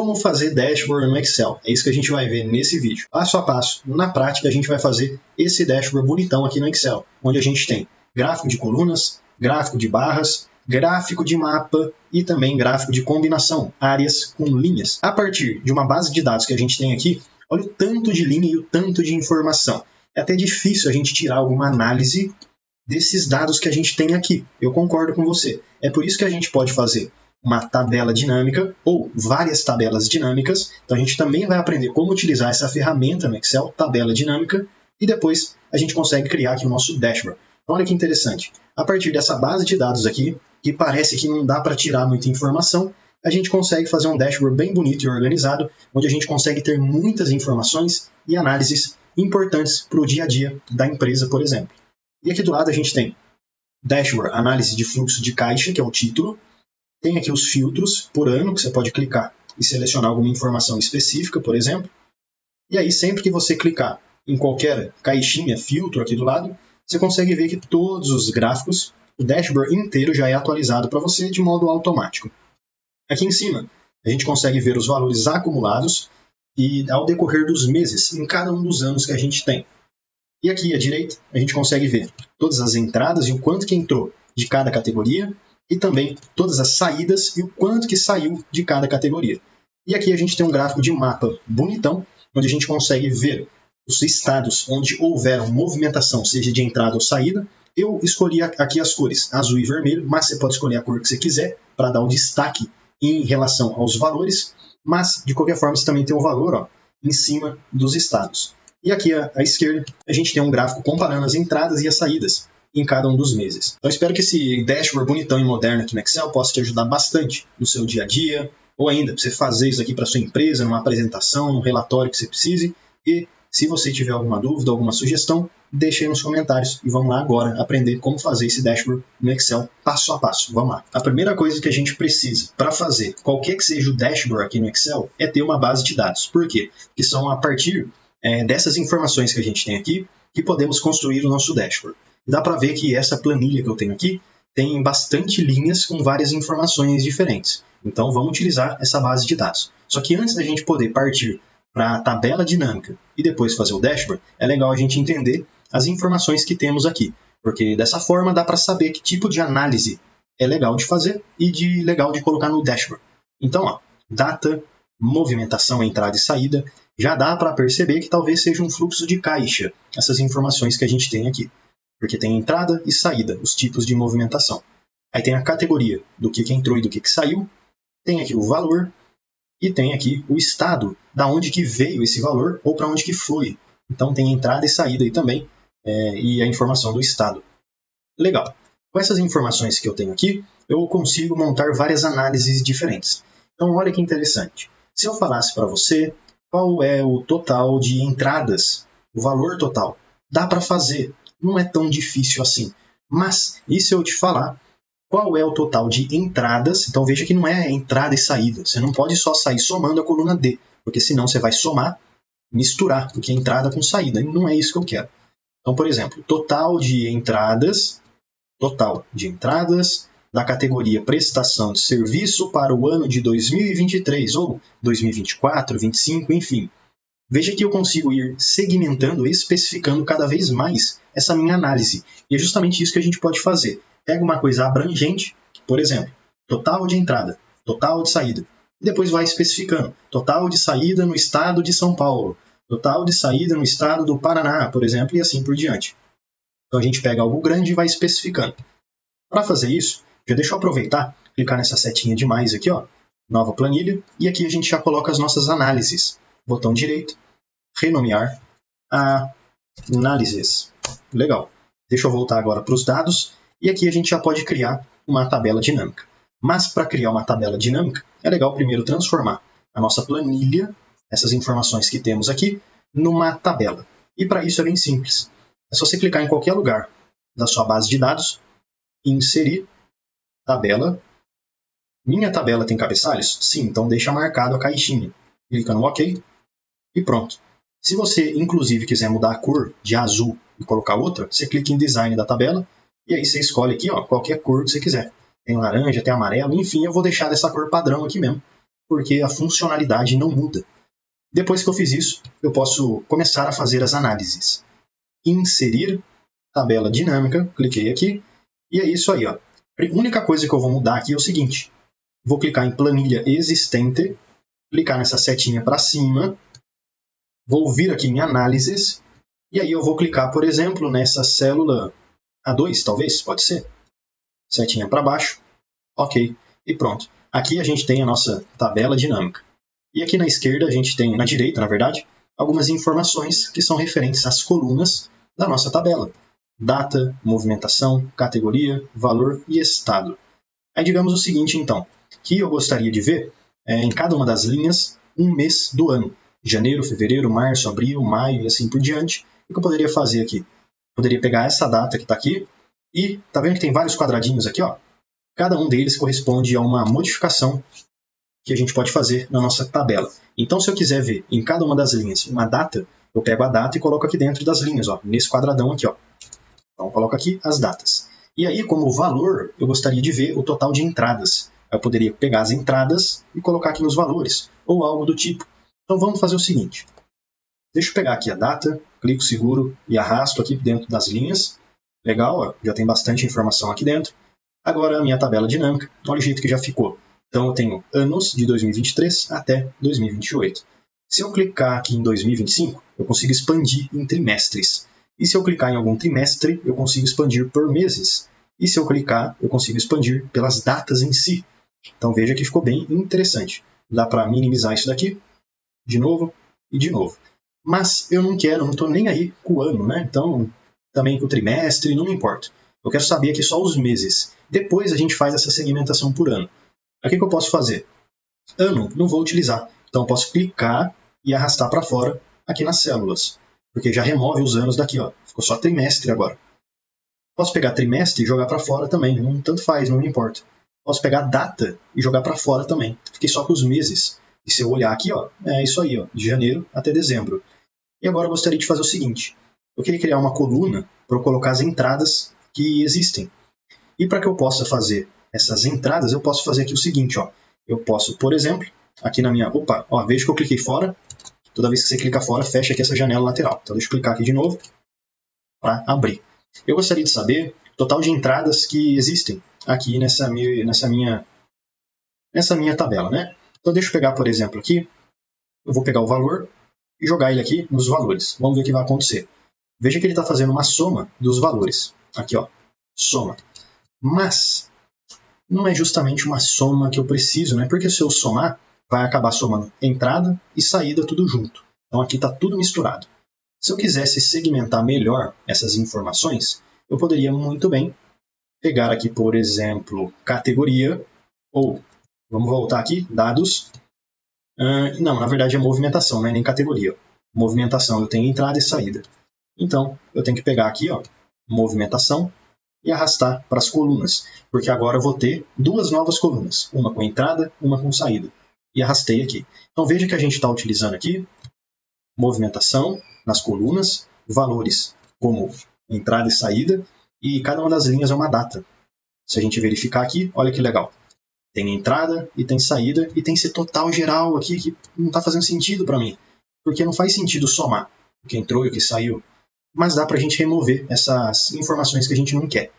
Como fazer dashboard no Excel? É isso que a gente vai ver nesse vídeo. Passo a passo, na prática, a gente vai fazer esse dashboard bonitão aqui no Excel, onde a gente tem gráfico de colunas, gráfico de barras, gráfico de mapa e também gráfico de combinação, áreas com linhas. A partir de uma base de dados que a gente tem aqui, olha o tanto de linha e o tanto de informação. É até difícil a gente tirar alguma análise desses dados que a gente tem aqui. Eu concordo com você. É por isso que a gente pode fazer uma tabela dinâmica ou várias tabelas dinâmicas. Então a gente também vai aprender como utilizar essa ferramenta no Excel, tabela dinâmica, e depois a gente consegue criar aqui o nosso dashboard. Então, olha que interessante. A partir dessa base de dados aqui, que parece que não dá para tirar muita informação, a gente consegue fazer um dashboard bem bonito e organizado, onde a gente consegue ter muitas informações e análises importantes para o dia a dia da empresa, por exemplo. E aqui do lado a gente tem Dashboard, análise de fluxo de caixa, que é o título. Tem aqui os filtros por ano, que você pode clicar e selecionar alguma informação específica, por exemplo. E aí, sempre que você clicar em qualquer caixinha, filtro aqui do lado, você consegue ver que todos os gráficos, o dashboard inteiro já é atualizado para você de modo automático. Aqui em cima, a gente consegue ver os valores acumulados e ao decorrer dos meses, em cada um dos anos que a gente tem. E aqui à direita, a gente consegue ver todas as entradas e o quanto que entrou de cada categoria e também todas as saídas e o quanto que saiu de cada categoria. E aqui a gente tem um gráfico de mapa bonitão, onde a gente consegue ver os estados onde houveram movimentação, seja de entrada ou saída. Eu escolhi aqui as cores azul e vermelho, mas você pode escolher a cor que você quiser para dar o destaque em relação aos valores, mas de qualquer forma você também tem o valor em cima dos estados. E aqui à esquerda a gente tem um gráfico comparando as entradas e as saídas em cada um dos meses. Então espero que esse dashboard bonitão e moderno aqui no Excel possa te ajudar bastante no seu dia a dia, ou ainda para você fazer isso aqui para sua empresa, numa apresentação, num relatório que você precise. E se você tiver alguma dúvida, alguma sugestão, deixe aí nos comentários e vamos lá agora aprender como fazer esse dashboard no Excel passo a passo. Vamos lá. A primeira coisa que a gente precisa para fazer qualquer que seja o dashboard aqui no Excel é ter uma base de dados. Por quê? Porque são a partir dessas informações que a gente tem aqui que podemos construir o nosso dashboard. Dá para ver que essa planilha que eu tenho aqui tem bastante linhas com várias informações diferentes. Então vamos utilizar essa base de dados. Só que antes da gente poder partir para a tabela dinâmica e depois fazer o dashboard, é legal a gente entender as informações que temos aqui, porque dessa forma dá para saber que tipo de análise é legal de fazer e legal de colocar no dashboard. Então, data, movimentação, entrada e saída, já dá para perceber que talvez seja um fluxo de caixa, essas informações que a gente tem aqui, porque tem entrada e saída, os tipos de movimentação. Aí tem a categoria do que entrou e do que saiu, tem aqui o valor, e tem aqui o estado, da onde que veio esse valor ou para onde que foi. Então tem entrada e saída aí também, e a informação do estado. Legal. Com essas informações que eu tenho aqui, eu consigo montar várias análises diferentes. Então olha que interessante. Se eu falasse para você qual é o total de entradas, o valor total, dá para fazer. Não é tão difícil assim. Mas, e se eu te falar qual é o total de entradas? Então veja que não é entrada e saída. Você não pode só sair somando a coluna D, porque senão você vai somar, misturar o que é entrada com saída. E não é isso que eu quero. Então, por exemplo, total de entradas da categoria prestação de serviço para o ano de 2023 ou 2024, 2025, enfim. Veja que eu consigo ir segmentando e especificando cada vez mais essa minha análise. E é justamente isso que a gente pode fazer. Pega uma coisa abrangente, por exemplo, total de entrada, total de saída. E depois vai especificando. Total de saída no estado de São Paulo. Total de saída no estado do Paraná, por exemplo, e assim por diante. Então a gente pega algo grande e vai especificando. Para fazer isso, já deixa eu aproveitar, clicar nessa setinha de mais aqui, nova planilha, e aqui a gente já coloca as nossas análises. Botão direito, renomear, análises. Legal. Deixa eu voltar agora para os dados, e aqui a gente já pode criar uma tabela dinâmica. Mas para criar uma tabela dinâmica, é legal primeiro transformar a nossa planilha, essas informações que temos aqui, numa tabela. E para isso é bem simples. É só você clicar em qualquer lugar da sua base de dados, inserir, tabela. Minha tabela tem cabeçalhos? Sim, então deixa marcado a caixinha. Clica no OK e pronto. Se você, inclusive, quiser mudar a cor de azul e colocar outra, você clica em Design da tabela e aí você escolhe aqui qualquer cor que você quiser. Tem laranja, tem amarelo, enfim, eu vou deixar dessa cor padrão aqui mesmo. porque a funcionalidade não muda. Depois que eu fiz isso, eu posso começar a fazer as análises. Inserir tabela dinâmica, cliquei aqui, e é isso aí. Ó. A única coisa que eu vou mudar aqui é o seguinte, vou clicar em planilha existente, clicar nessa setinha para cima, vou vir aqui em análises, e aí eu vou clicar, por exemplo, nessa célula A2, talvez, pode ser. Setinha para baixo, ok, e pronto. Aqui a gente tem a nossa tabela dinâmica. E aqui na esquerda, a gente tem, na direita, na verdade, algumas informações que são referentes às colunas da nossa tabela. Data, movimentação, categoria, valor e estado. Aí digamos o seguinte, então, que eu gostaria de ver em cada uma das linhas um mês do ano. Janeiro, fevereiro, março, abril, maio e assim por diante. O que eu poderia fazer aqui? Poderia pegar essa data que está aqui e tá vendo que tem vários quadradinhos aqui, ó? Cada um deles corresponde a uma modificação que a gente pode fazer na nossa tabela. Então, se eu quiser ver em cada uma das linhas uma data, eu pego a data e coloco aqui dentro das linhas, ó, nesse quadradão aqui. Ó. Então, eu coloco aqui as datas. E aí, como valor, eu gostaria de ver o total de entradas. Eu poderia pegar as entradas e colocar aqui nos valores, ou algo do tipo. Então, vamos fazer o seguinte. Deixa eu pegar aqui a data, clico seguro e arrasto aqui dentro das linhas. Legal, ó, já tem bastante informação aqui dentro. Agora, a minha tabela dinâmica, olha o jeito que já ficou. Então, eu tenho anos de 2023 até 2028. Se eu clicar aqui em 2025, eu consigo expandir em trimestres. E se eu clicar em algum trimestre, eu consigo expandir por meses. E se eu clicar, eu consigo expandir pelas datas em si. Então, veja que ficou bem interessante. Dá para minimizar isso daqui, de novo e de novo. Mas eu não quero, não estou nem aí com o ano, né? Então, também com o trimestre, não me importa. Eu quero saber aqui só os meses. Depois a gente faz essa segmentação por ano. O que eu posso fazer? Ano, não vou utilizar. Então eu posso clicar e arrastar para fora aqui nas células. Porque já remove os anos daqui. Ó. Ficou só trimestre agora. Posso pegar trimestre e jogar para fora também. Não, tanto faz, não me importa. Posso pegar data e jogar para fora também. Fiquei só com os meses. E se eu olhar aqui, ó, é isso aí, ó, de janeiro até dezembro. E agora eu gostaria de fazer o seguinte. Eu queria criar uma coluna para eu colocar as entradas que existem. E para que eu possa fazer essas entradas, eu posso fazer aqui o seguinte, ó. Eu posso, por exemplo, aqui na minha... Opa, ó, veja que eu cliquei fora. Toda vez que você clica fora, fecha aqui essa janela lateral. Então, deixa eu clicar aqui de novo para abrir. Eu gostaria de saber o total de entradas que existem aqui nessa minha tabela, né? Então, deixa eu pegar, por exemplo, aqui. Eu vou pegar o valor e jogar ele aqui nos valores. Vamos ver o que vai acontecer. Veja que ele está fazendo uma soma dos valores. Aqui, ó, soma. Mas não é justamente uma soma que eu preciso, né? Porque se eu somar, vai acabar somando entrada e saída tudo junto. Então aqui está tudo misturado. Se eu quisesse segmentar melhor essas informações, eu poderia muito bem pegar aqui, por exemplo, categoria, ou, vamos voltar aqui, dados. Não, na verdade é movimentação, não é nem categoria. Movimentação, eu tenho entrada e saída. Então, eu tenho que pegar aqui, ó, movimentação, e arrastar para as colunas, porque agora eu vou ter duas novas colunas, uma com entrada, uma com saída, e arrastei aqui. Então veja que a gente está utilizando aqui movimentação nas colunas, valores como entrada e saída, e cada uma das linhas é uma data. Se a gente verificar aqui, olha que legal. Tem entrada e tem saída, e tem esse total geral aqui que não está fazendo sentido para mim, porque não faz sentido somar o que entrou e o que saiu. Mas dá para a gente remover essas informações que a gente não quer.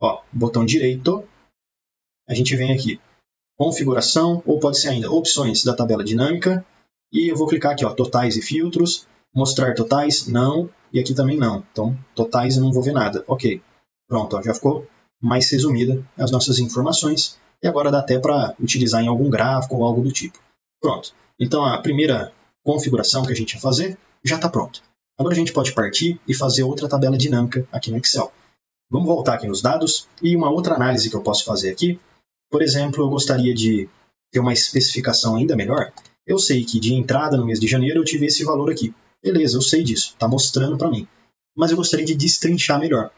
Ó, botão direito, a gente vem aqui, configuração, ou pode ser ainda opções da tabela dinâmica, e eu vou clicar aqui, ó, totais e filtros, mostrar totais, não, e aqui também não. Então, totais eu não vou ver nada. Ok, pronto, ó, já ficou mais resumida as nossas informações, e agora dá até para utilizar em algum gráfico ou algo do tipo. Pronto, então a primeira configuração que a gente ia fazer já está pronta. Agora a gente pode partir e fazer outra tabela dinâmica aqui no Excel. Vamos voltar aqui nos dados e uma outra análise que eu posso fazer aqui. Por exemplo, eu gostaria de ter uma especificação ainda melhor. Eu sei que de entrada no mês de janeiro eu tive esse valor aqui. Beleza, eu sei disso, está mostrando para mim. Mas eu gostaria de destrinchar melhor.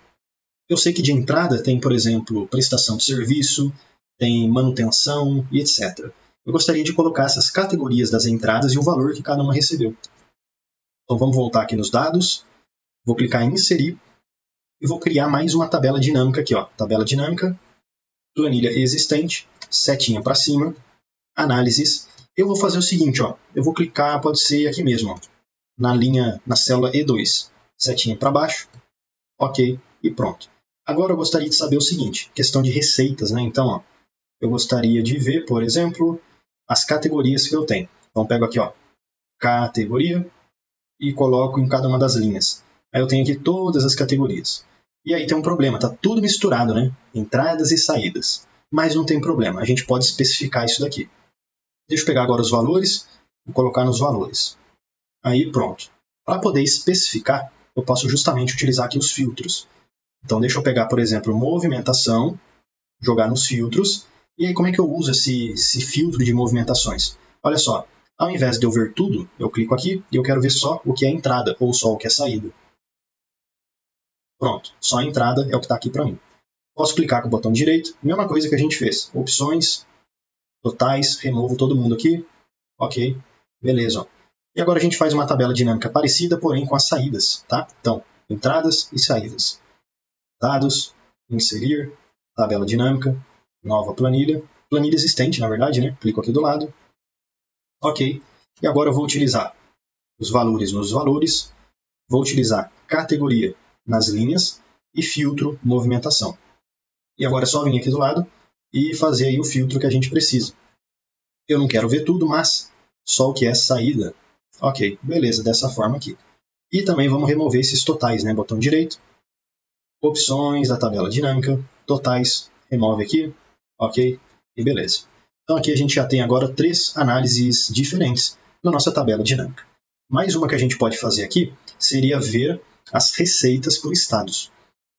Eu sei que de entrada tem, por exemplo, prestação de serviço, tem manutenção e etc. Eu gostaria de colocar essas categorias das entradas e o valor que cada uma recebeu. Então vamos voltar aqui nos dados, vou clicar em inserir e vou criar mais uma tabela dinâmica aqui, ó. Tabela dinâmica, planilha existente, setinha para cima, análises, Eu vou fazer o seguinte, ó, eu vou clicar, pode ser aqui mesmo, ó, na célula E2, setinha para baixo, ok, e pronto. Agora eu gostaria de saber o seguinte, questão de receitas, né? Então, ó, eu gostaria de ver, por exemplo, as categorias que eu tenho. Então, pego aqui, ó, categoria e coloco em cada uma das linhas. Aí eu tenho aqui todas as categorias. E aí tem um problema, tá tudo misturado, né? Entradas e saídas. Mas não tem problema, a gente pode especificar isso daqui. Deixa eu pegar agora os valores e colocar nos valores. Aí pronto. Para poder especificar, eu posso justamente utilizar aqui os filtros. Então deixa eu pegar, por exemplo, movimentação, jogar nos filtros. E aí como é que eu uso esse filtro de movimentações? Olha só, ao invés de eu ver tudo, eu clico aqui e eu quero ver só o que é entrada ou só o que é saída. Pronto, só a entrada é o que está aqui para mim. Posso clicar com o botão direito, mesma coisa que a gente fez. Opções, totais, removo todo mundo aqui. Ok, beleza. Ó. E agora a gente faz uma tabela dinâmica parecida, porém com as saídas. Tá? Então, entradas e saídas. Dados, inserir, tabela dinâmica, nova planilha. Planilha existente, na verdade, né? Clico aqui do lado. Ok, e agora eu vou utilizar os valores nos valores. Vou utilizar categoria nas linhas e filtro movimentação. E agora é só vir aqui do lado e fazer aí o filtro que a gente precisa. Eu não quero ver tudo, mas só o que é saída. Ok, beleza, dessa forma aqui. E também vamos remover esses totais, né? Botão direito, opções da tabela dinâmica, totais, remove aqui, ok, e beleza. Então aqui a gente já tem agora 3 análises diferentes na nossa tabela dinâmica. Mais uma que a gente pode fazer aqui seria ver as receitas por estados.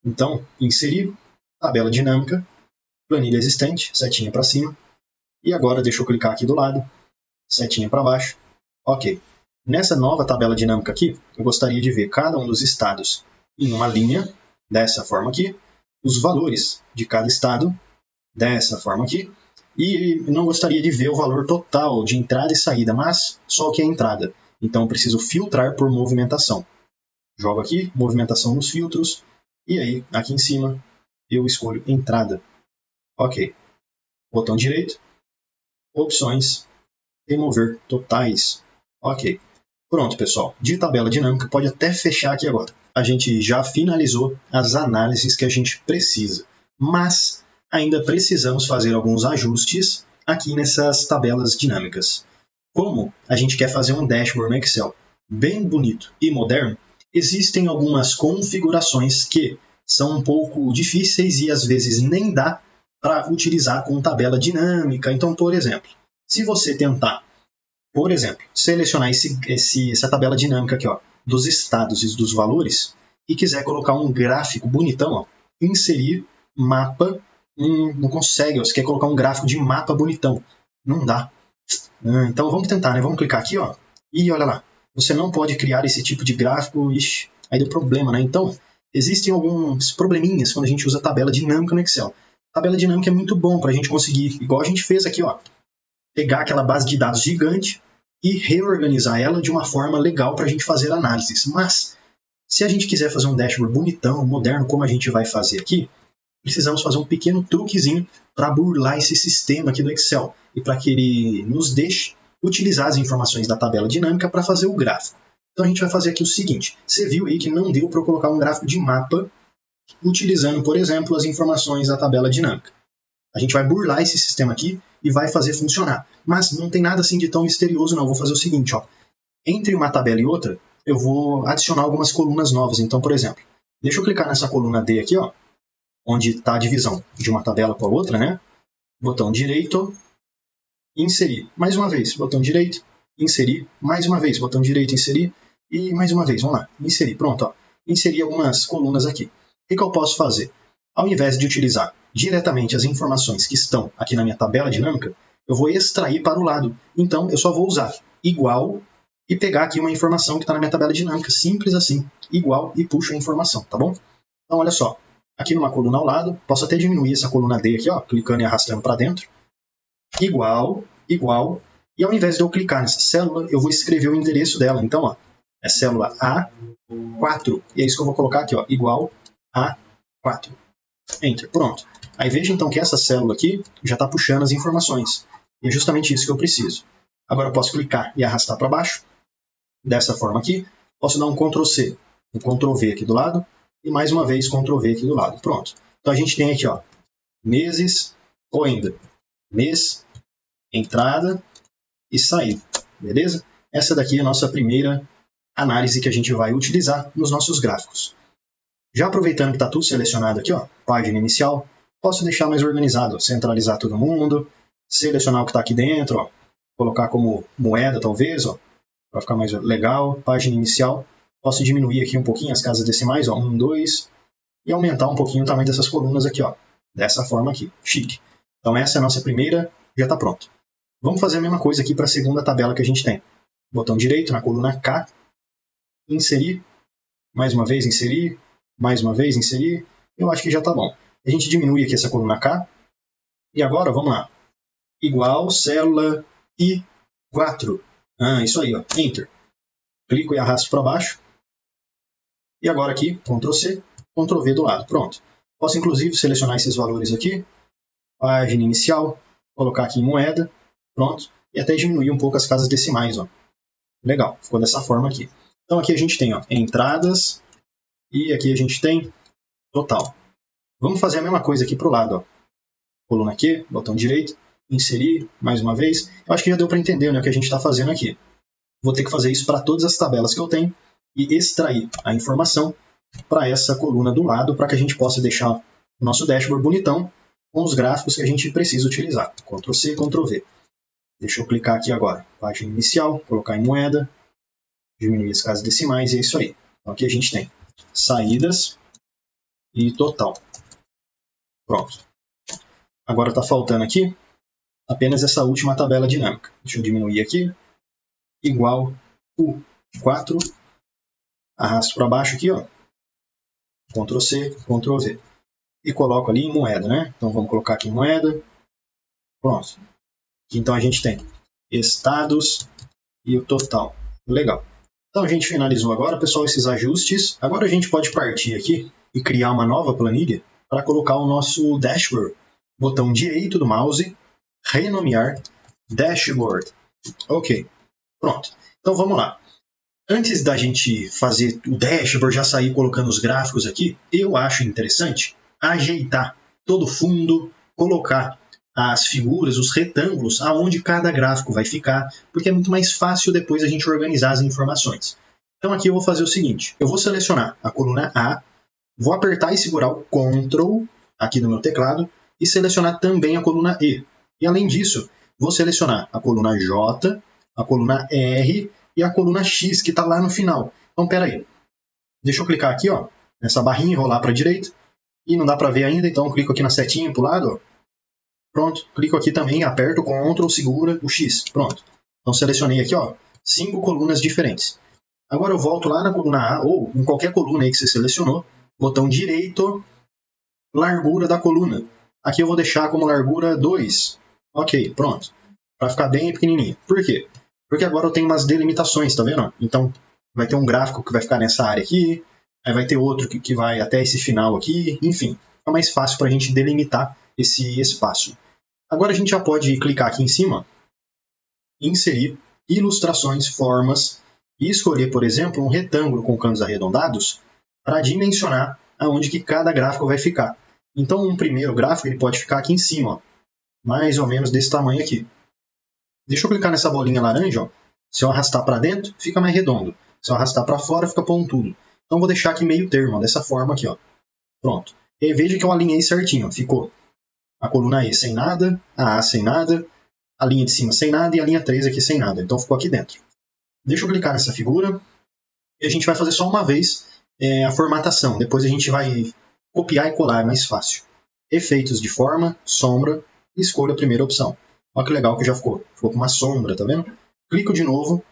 Então, inserir, tabela dinâmica, planilha existente, setinha para cima. E agora deixa eu clicar aqui do lado, setinha para baixo. Ok. Nessa nova tabela dinâmica aqui, eu gostaria de ver cada um dos estados em uma linha, dessa forma aqui, os valores de cada estado, dessa forma aqui, e não gostaria de ver o valor total de entrada e saída, mas só o que é entrada. Então eu preciso filtrar por movimentação. Jogo aqui, movimentação nos filtros, e aí, aqui em cima, eu escolho entrada. Ok. Botão direito, opções, remover totais. Ok. Pronto, pessoal. De tabela dinâmica, pode até fechar aqui agora. A gente já finalizou as análises que a gente precisa, mas ainda precisamos fazer alguns ajustes aqui nessas tabelas dinâmicas. Como a gente quer fazer um dashboard no Excel bem bonito e moderno, existem algumas configurações que são um pouco difíceis e às vezes nem dá para utilizar com tabela dinâmica. Então, por exemplo, se você tentar, por exemplo, selecionar essa tabela dinâmica aqui, ó, dos estados e dos valores, e quiser colocar um gráfico bonitão, ó, inserir mapa, não consegue, ó, você quer colocar um gráfico de mapa bonitão, não dá. Então vamos tentar, né? Vamos clicar aqui, ó, e olha lá, você não pode criar esse tipo de gráfico, ixi, aí deu problema, né? Então, existem alguns probleminhas quando a gente usa tabela dinâmica no Excel. Tabela dinâmica é muito bom para a gente conseguir, igual a gente fez aqui, ó, pegar aquela base de dados gigante e reorganizar ela de uma forma legal para a gente fazer análises. Mas, se a gente quiser fazer um dashboard bonitão, moderno, como a gente vai fazer aqui, precisamos fazer um pequeno truquezinho para burlar esse sistema aqui do Excel e para que ele nos deixe utilizar as informações da tabela dinâmica para fazer o gráfico. Então a gente vai fazer aqui o seguinte, você viu aí que não deu para eu colocar um gráfico de mapa utilizando, por exemplo, as informações da tabela dinâmica. A gente vai burlar esse sistema aqui e vai fazer funcionar. Mas não tem nada assim de tão misterioso não, eu vou fazer o seguinte, ó. Entre uma tabela e outra, eu vou adicionar algumas colunas novas. Então, por exemplo, deixa eu clicar nessa coluna D aqui, ó, onde está a divisão de uma tabela com a outra, né? Botão direito, inserir. Mais uma vez, botão direito, inserir. Mais uma vez, botão direito, inserir. E mais uma vez, vamos lá, inserir. Pronto, ó. Inseri algumas colunas aqui. O que eu posso fazer? Ao invés de utilizar diretamente as informações que estão aqui na minha tabela dinâmica, eu vou extrair para o lado. Então, eu só vou usar igual e pegar aqui uma informação que está na minha tabela dinâmica. Simples assim. Igual e puxo a informação, tá bom? Então, olha só. Aqui numa coluna ao lado, posso até diminuir essa coluna D aqui, ó, clicando e arrastando para dentro. Igual, igual. E ao invés de eu clicar nessa célula, eu vou escrever o endereço dela. Então, ó, é célula A4. E é isso que eu vou colocar aqui, ó, igual A4. Enter. Pronto. Aí veja então que essa célula aqui já está puxando as informações. E é justamente isso que eu preciso. Agora eu posso clicar e arrastar para baixo, dessa forma aqui. Posso dar um Ctrl+C, um Ctrl+V aqui do lado, e mais uma vez Ctrl+V aqui do lado. Pronto. Então a gente tem aqui, ó, meses, ou ainda, mês, entrada e saída, beleza? Essa daqui é a nossa primeira análise que a gente vai utilizar nos nossos gráficos. Já aproveitando que está tudo selecionado aqui, ó, página inicial, posso deixar mais organizado, centralizar todo mundo, selecionar o que está aqui dentro, ó, colocar como moeda talvez, ó, para ficar mais legal, página inicial. Posso diminuir aqui um pouquinho as casas decimais, ó, 1, 2, e aumentar um pouquinho o tamanho dessas colunas aqui, ó, dessa forma aqui, chique. Então essa é a nossa primeira, já está pronto. Vamos fazer a mesma coisa aqui para a segunda tabela que a gente tem. Botão direito na coluna K, inserir, mais uma vez inserir, mais uma vez inserir, eu acho que já está bom. A gente diminui aqui essa coluna K, e agora, vamos lá, igual célula I4. Isso aí, ó, Enter. Clico e arrasto para baixo, e agora aqui, Ctrl+C, Ctrl+V do lado, pronto. Posso inclusive selecionar esses valores aqui, página inicial, colocar aqui em moeda, pronto, e até diminuir um pouco as casas decimais, ó. Legal, ficou dessa forma aqui. Então aqui a gente tem, ó, entradas, e aqui a gente tem total. Vamos fazer a mesma coisa aqui para o lado, ó. Coluna Q, botão direito, inserir, mais uma vez. Eu acho que já deu para entender, né, o que a gente está fazendo aqui. Vou ter que fazer isso para todas as tabelas que eu tenho e extrair a informação para essa coluna do lado, para que a gente possa deixar o nosso dashboard bonitão com os gráficos que a gente precisa utilizar. Ctrl+C, Ctrl+V. Deixa eu clicar aqui agora. Página inicial, colocar em moeda, diminuir as casas decimais e é isso aí. Então aqui a gente tem saídas e total. Pronto. Agora está faltando aqui apenas essa última tabela dinâmica. Deixa eu diminuir aqui. Igual U4. Arrasto para baixo aqui, ó. Ctrl+C, Ctrl+V. E coloco ali em moeda, né? Então vamos colocar aqui em moeda. Pronto. Então a gente tem estados e o total. Legal. Então a gente finalizou agora, pessoal, esses ajustes. Agora a gente pode partir aqui e criar uma nova planilha para colocar o nosso dashboard. Botão direito do mouse, renomear dashboard. Ok, pronto. Então vamos lá. Antes da gente fazer o dashboard, já sair colocando os gráficos aqui, eu acho interessante ajeitar todo o fundo, colocar as figuras, os retângulos, aonde cada gráfico vai ficar, porque é muito mais fácil depois a gente organizar as informações. Então aqui eu vou fazer o seguinte, eu vou selecionar a coluna A, vou apertar e segurar o Ctrl aqui no meu teclado e selecionar também a coluna E. E além disso, vou selecionar a coluna J, a coluna R e a coluna X, que está lá no final. Então, pera aí. Deixa eu clicar aqui, ó, nessa barrinha e rolar para a direita. E não dá para ver ainda, então eu clico aqui na setinha para o lado, ó. Pronto, clico aqui também, aperto o Ctrl, segura o X. Pronto. Então selecionei aqui, ó, 5 colunas diferentes. Agora eu volto lá na coluna A, ou em qualquer coluna aí que você selecionou, botão direito, largura da coluna. Aqui eu vou deixar como largura 2. Ok, pronto. Para ficar bem pequenininho. Por quê? Porque agora eu tenho umas delimitações, tá vendo? Então vai ter um gráfico que vai ficar nessa área aqui, aí vai ter outro que vai até esse final aqui, enfim. É mais fácil para a gente delimitar esse espaço. Agora a gente já pode clicar aqui em cima, inserir ilustrações, formas, e escolher, por exemplo, um retângulo com cantos arredondados para dimensionar aonde que cada gráfico vai ficar. Então, um primeiro gráfico ele pode ficar aqui em cima, ó, mais ou menos desse tamanho aqui. Deixa eu clicar nessa bolinha laranja, ó. Se eu arrastar para dentro, fica mais redondo. Se eu arrastar para fora, fica pontudo. Então, vou deixar aqui meio termo, ó, dessa forma aqui, ó. Pronto. E aí, veja que eu alinhei certinho, ó. Ficou a coluna E sem nada, a A sem nada, a linha de cima sem nada e a linha 3 aqui sem nada. Então ficou aqui dentro. Deixa eu clicar nessa figura e a gente vai fazer só uma vez a formatação. Depois a gente vai copiar e colar, é mais fácil. Efeitos de forma, sombra e escolho a primeira opção. Olha que legal que já ficou. Ficou com uma sombra, tá vendo? Clico de novo,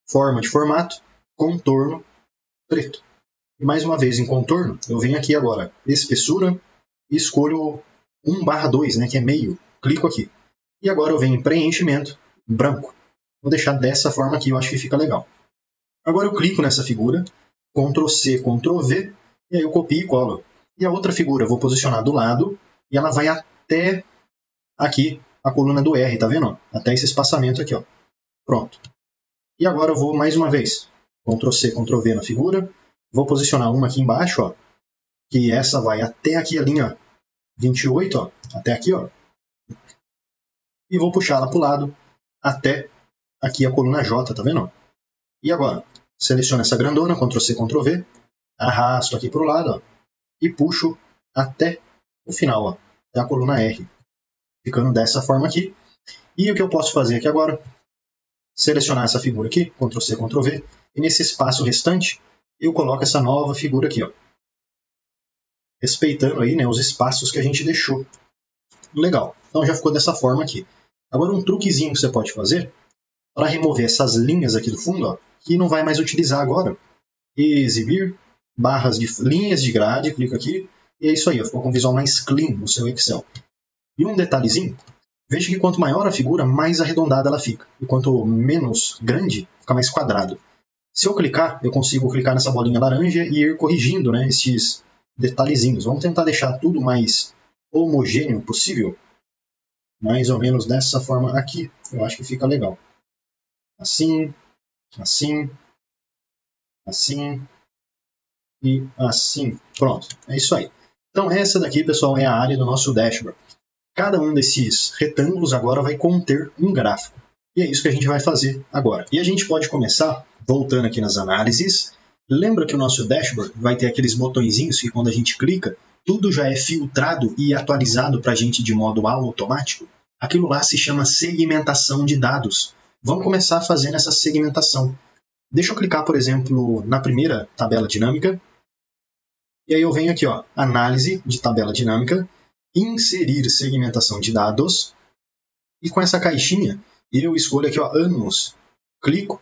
forma de formato, contorno, preto. E mais uma vez em contorno, eu venho aqui agora, espessura e escolho 1/2, né, que é meio. Clico aqui. E agora eu venho em preenchimento, branco. Vou deixar dessa forma aqui, eu acho que fica legal. Agora eu clico nessa figura, Ctrl+C, Ctrl+V, e aí eu copio e colo. E a outra figura eu vou posicionar do lado, e ela vai até aqui a coluna do R, tá vendo? Até esse espaçamento aqui, ó. Pronto. E agora eu vou mais uma vez. Ctrl C, Ctrl V na figura. Vou posicionar uma aqui embaixo, ó. Que essa vai até aqui a linha 28, ó. Até aqui, ó. E vou puxar ela para o lado até aqui a coluna J, tá vendo? E agora, seleciono essa grandona, Ctrl C, Ctrl V, arrasto aqui para o lado, ó, e puxo até o final, ó, até a coluna R, ficando dessa forma aqui. E o que eu posso fazer aqui agora? Selecionar essa figura aqui, Ctrl C, Ctrl V, e nesse espaço restante, eu coloco essa nova figura aqui, ó, respeitando aí, né, os espaços que a gente deixou. Legal, então já ficou dessa forma aqui. Agora um truquezinho que você pode fazer para remover essas linhas aqui do fundo, ó, que não vai mais utilizar agora. Exibir, barras de linhas de grade, clica aqui, e é isso aí, ó, ficou com um visual mais clean no seu Excel. E um detalhezinho, veja que quanto maior a figura, mais arredondada ela fica, e quanto menos grande, fica mais quadrado. Se eu clicar, eu consigo clicar nessa bolinha laranja e ir corrigindo, né, esses detalhezinhos. Vamos tentar deixar tudo mais homogêneo possível, mais ou menos dessa forma aqui, eu acho que fica legal. Assim, assim, assim e assim. Pronto, é isso aí. Então essa daqui, pessoal, é a área do nosso dashboard. Cada um desses retângulos agora vai conter um gráfico. E é isso que a gente vai fazer agora. E a gente pode começar, voltando aqui nas análises. Lembra que o nosso dashboard vai ter aqueles botõezinhos que quando a gente clica, tudo já é filtrado e atualizado para a gente de modo automático? Aquilo lá se chama segmentação de dados. Vamos começar fazendo essa segmentação. Deixa eu clicar, por exemplo, na primeira tabela dinâmica. E aí eu venho aqui, ó, análise de tabela dinâmica, inserir segmentação de dados. E com essa caixinha, eu escolho aqui, ó, anos. Clico.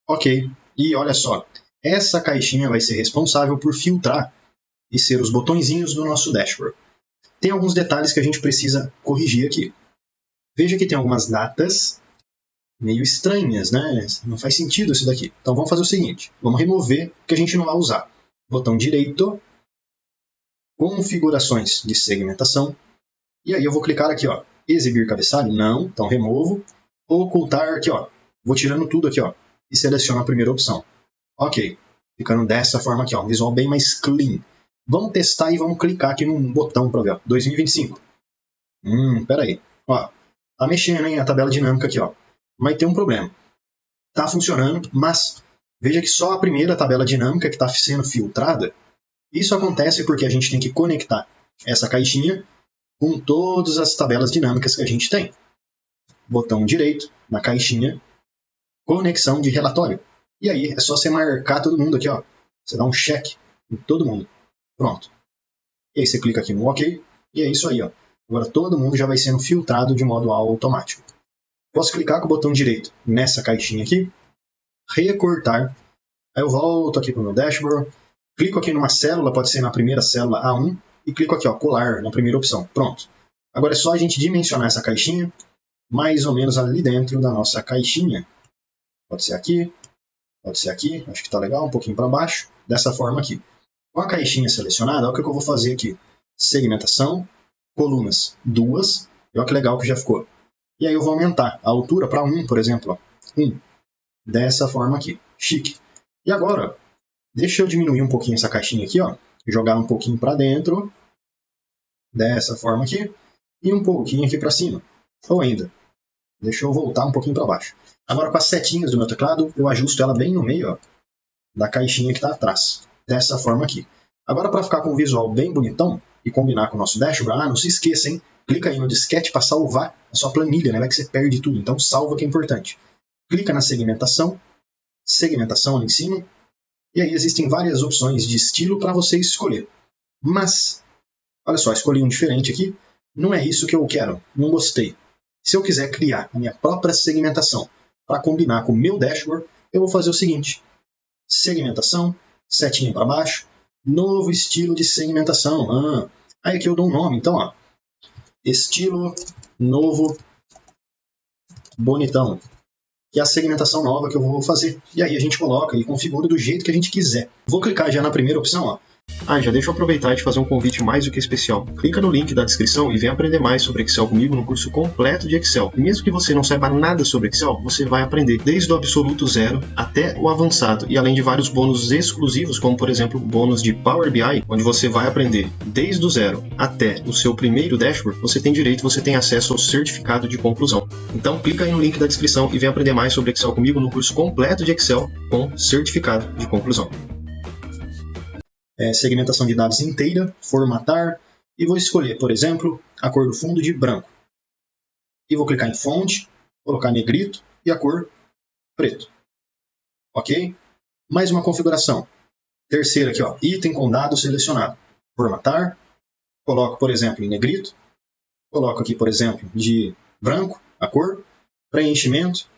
Ok. E olha só, essa caixinha vai ser responsável por filtrar e ser os botõezinhos do nosso dashboard. Tem alguns detalhes que a gente precisa corrigir aqui. Veja que tem algumas datas meio estranhas, né? Não faz sentido isso daqui. Então vamos fazer o seguinte, vamos remover o que a gente não vai usar. Botão direito, configurações de segmentação, e aí eu vou clicar aqui, ó, exibir cabeçalho, não, então removo, ocultar aqui, ó, vou tirando tudo aqui, ó, e seleciono a primeira opção. Ok, ficando dessa forma aqui, ó, um visual bem mais clean. Vamos testar e vamos clicar aqui num botão para ver, ó, 2025. Peraí, ó, tá mexendo, hein, a tabela dinâmica aqui, ó. Vai ter um problema. Está funcionando, mas veja que só a primeira tabela dinâmica que está sendo filtrada. Isso acontece porque a gente tem que conectar essa caixinha com todas as tabelas dinâmicas que a gente tem. Botão direito na caixinha, conexão de relatório. E aí é só você marcar todo mundo aqui, ó. Você dá um check em todo mundo. Pronto. E aí você clica aqui no OK. E é isso aí, ó. Agora todo mundo já vai sendo filtrado de modo automático. Posso clicar com o botão direito nessa caixinha aqui, recortar, aí eu volto aqui para o meu dashboard, clico aqui numa célula, pode ser na primeira célula A1, e clico aqui, ó, colar, na primeira opção. Pronto. Agora é só a gente dimensionar essa caixinha, mais ou menos ali dentro da nossa caixinha. Pode ser aqui, acho que está legal, um pouquinho para baixo, dessa forma aqui. Com a caixinha selecionada, olha o que eu vou fazer aqui. Segmentação, colunas 2, olha que legal que já ficou. E aí eu vou aumentar a altura para 1, por exemplo. 1. Dessa forma aqui. Chique. E agora, deixa eu diminuir um pouquinho essa caixinha aqui, ó. Jogar um pouquinho para dentro. Dessa forma aqui. E um pouquinho aqui para cima. Ou ainda, deixa eu voltar um pouquinho para baixo. Agora com as setinhas do meu teclado, eu ajusto ela bem no meio, ó, da caixinha que está atrás. Dessa forma aqui. Agora para ficar com um visual bem bonitão e combinar com o nosso dashboard, não se esqueça, hein? Clica aí no disquete para salvar a sua planilha, né? Vai que você perde tudo, então salva que é importante. Clica na segmentação ali em cima, e aí existem várias opções de estilo para você escolher. Mas, olha só, escolhi um diferente aqui, não é isso que eu quero, não gostei. Se eu quiser criar a minha própria segmentação para combinar com o meu dashboard, eu vou fazer o seguinte, segmentação, setinha para baixo, novo estilo de segmentação. Aí aqui eu dou um nome, então, ó. Estilo novo bonitão, que é a segmentação nova que eu vou fazer. E aí a gente coloca e configura do jeito que a gente quiser. Vou clicar já na primeira opção, ó, Já deixa eu aproveitar e te fazer um convite mais do que especial. Clica no link da descrição e vem aprender mais sobre Excel comigo no curso completo de Excel. E mesmo que você não saiba nada sobre Excel, você vai aprender desde o absoluto zero até o avançado. E além de vários bônus exclusivos, como por exemplo o bônus de Power BI, onde você vai aprender desde o zero até o seu primeiro dashboard, você tem acesso ao certificado de conclusão. Então clica aí no link da descrição e vem aprender mais sobre Excel comigo no curso completo de Excel com certificado de conclusão. Segmentação de dados inteira, formatar, e vou escolher, por exemplo, a cor do fundo de branco. E vou clicar em fonte, colocar negrito e a cor preto. Ok? Mais uma configuração. Terceira aqui, ó, item com dado selecionado. Formatar, coloco, por exemplo, em negrito, coloco aqui, por exemplo, de branco, a cor, preenchimento.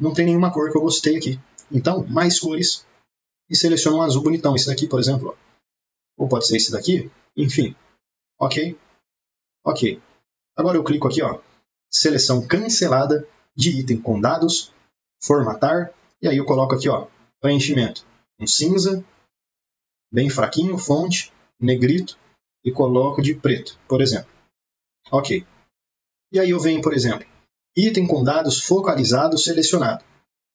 Não tem nenhuma cor que eu gostei aqui. Então, mais cores. E seleciono um azul bonitão. Esse daqui, por exemplo. Ou pode ser esse daqui. Enfim. Ok. Ok. Agora eu clico aqui, ó. Seleção cancelada de item com dados. Formatar. E aí eu coloco aqui, ó. Preenchimento. Um cinza. Bem fraquinho. Fonte. Negrito. E coloco de preto, por exemplo. Ok. E aí eu venho, por exemplo. Item com dados focalizado selecionado.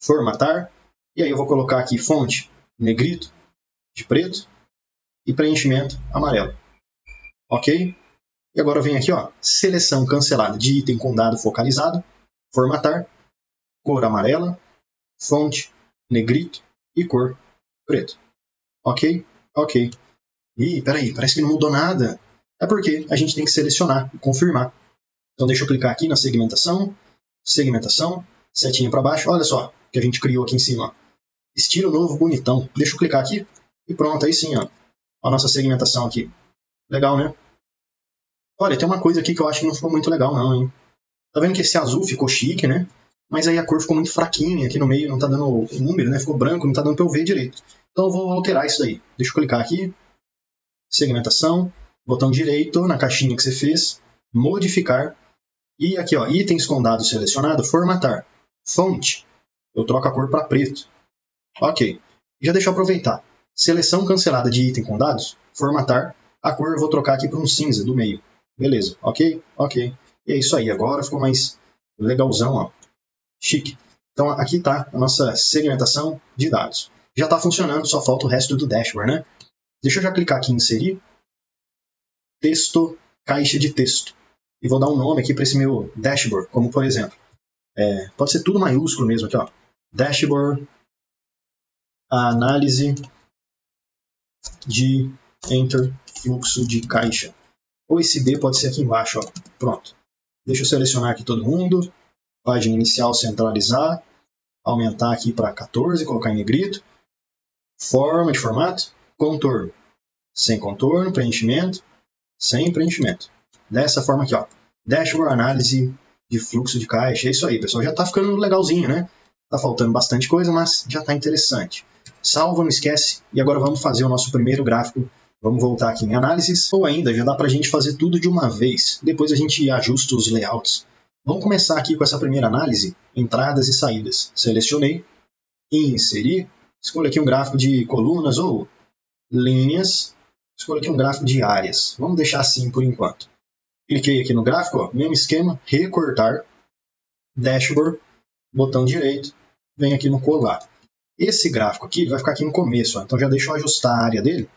Formatar. E aí eu vou colocar aqui fonte. Negrito, de preto, e preenchimento amarelo. Ok? E agora vem aqui, ó, seleção cancelada de item com dado focalizado, formatar, cor amarela, fonte, negrito e cor preto. Ok? Ok. Ih, peraí, parece que não mudou nada. É porque a gente tem que selecionar e confirmar. Então deixa eu clicar aqui na segmentação, setinha para baixo, olha só, que a gente criou aqui em cima, ó. Estilo novo, bonitão. Deixa eu clicar aqui e pronto, aí sim, ó. A nossa segmentação aqui. Legal, né? Olha, tem uma coisa aqui que eu acho que não ficou muito legal não, hein? Tá vendo que esse azul ficou chique, né? Mas aí a cor ficou muito fraquinha aqui no meio, não tá dando o número, né? Ficou branco, não tá dando pra eu ver direito. Então eu vou alterar isso daí. Deixa eu clicar aqui. Segmentação. Botão direito na caixinha que você fez. Modificar. E aqui, ó, itens com dado selecionado, formatar. Fonte. Eu troco a cor para preto. Ok. Já deixa eu aproveitar. Seleção cancelada de item com dados, formatar. A cor eu vou trocar aqui para um cinza do meio. Beleza. Ok? Ok. E é isso aí. Agora ficou mais legalzão, ó. Chique. Então aqui está a nossa segmentação de dados. Já está funcionando, só falta o resto do dashboard, né? Deixa eu já clicar aqui em inserir. Texto, caixa de texto. E vou dar um nome aqui para esse meu dashboard, como por exemplo. Pode ser tudo maiúsculo mesmo aqui, ó. Dashboard. A análise de enter fluxo de caixa. Ou esse D pode ser aqui embaixo, ó. Pronto. Deixa eu selecionar aqui todo mundo. Página inicial centralizar. Aumentar aqui para 14, colocar em negrito. Forma de formato. Contorno. Sem contorno, preenchimento. Sem preenchimento. Dessa forma aqui, ó. Dashboard, análise de fluxo de caixa. É isso aí, pessoal. Já está ficando legalzinho, né? Tá faltando bastante coisa, mas já está interessante. Salva, não esquece. E agora vamos fazer o nosso primeiro gráfico. Vamos voltar aqui em análises. Ou ainda, já dá para a gente fazer tudo de uma vez. Depois a gente ajusta os layouts. Vamos começar aqui com essa primeira análise. Entradas e saídas. Selecionei. Inserir. Escolho aqui um gráfico de colunas ou linhas. Escolho aqui um gráfico de áreas. Vamos deixar assim por enquanto. Cliquei aqui no gráfico, ó, mesmo esquema. Recortar. Dashboard. Botão direito. Vem aqui no colar. Esse gráfico aqui vai ficar aqui no começo, ó. Então já deixa eu ajustar a área dele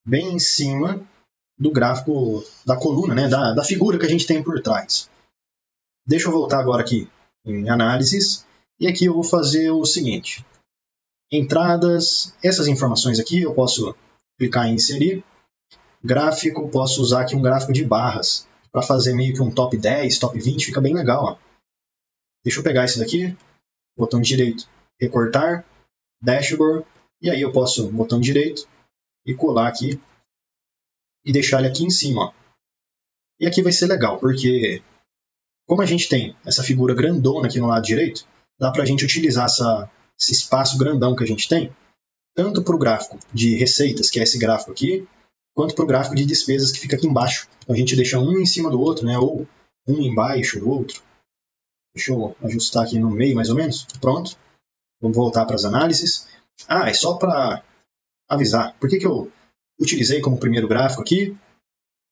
bem em cima do gráfico da coluna, né? da figura que a gente tem por trás. Deixa eu voltar agora aqui em análises e aqui eu vou fazer o seguinte. Entradas, essas informações aqui eu posso clicar em inserir. Gráfico, posso usar aqui um gráfico de barras para fazer meio que um top 10, top 20, fica bem legal, ó. Deixa eu pegar esse daqui, botão direito, recortar. Dashboard, e aí eu posso, botão direito, e colar aqui, e deixar ele aqui em cima. Ó. E aqui vai ser legal, porque como a gente tem essa figura grandona aqui no lado direito, dá para a gente utilizar esse espaço grandão que a gente tem, tanto para o gráfico de receitas, que é esse gráfico aqui, quanto para o gráfico de despesas que fica aqui embaixo. Então a gente deixa um em cima do outro, né, ou um embaixo do outro. Deixa eu ajustar aqui no meio mais ou menos. Pronto. Vamos voltar para as análises. É só para avisar. Por que eu utilizei como primeiro gráfico aqui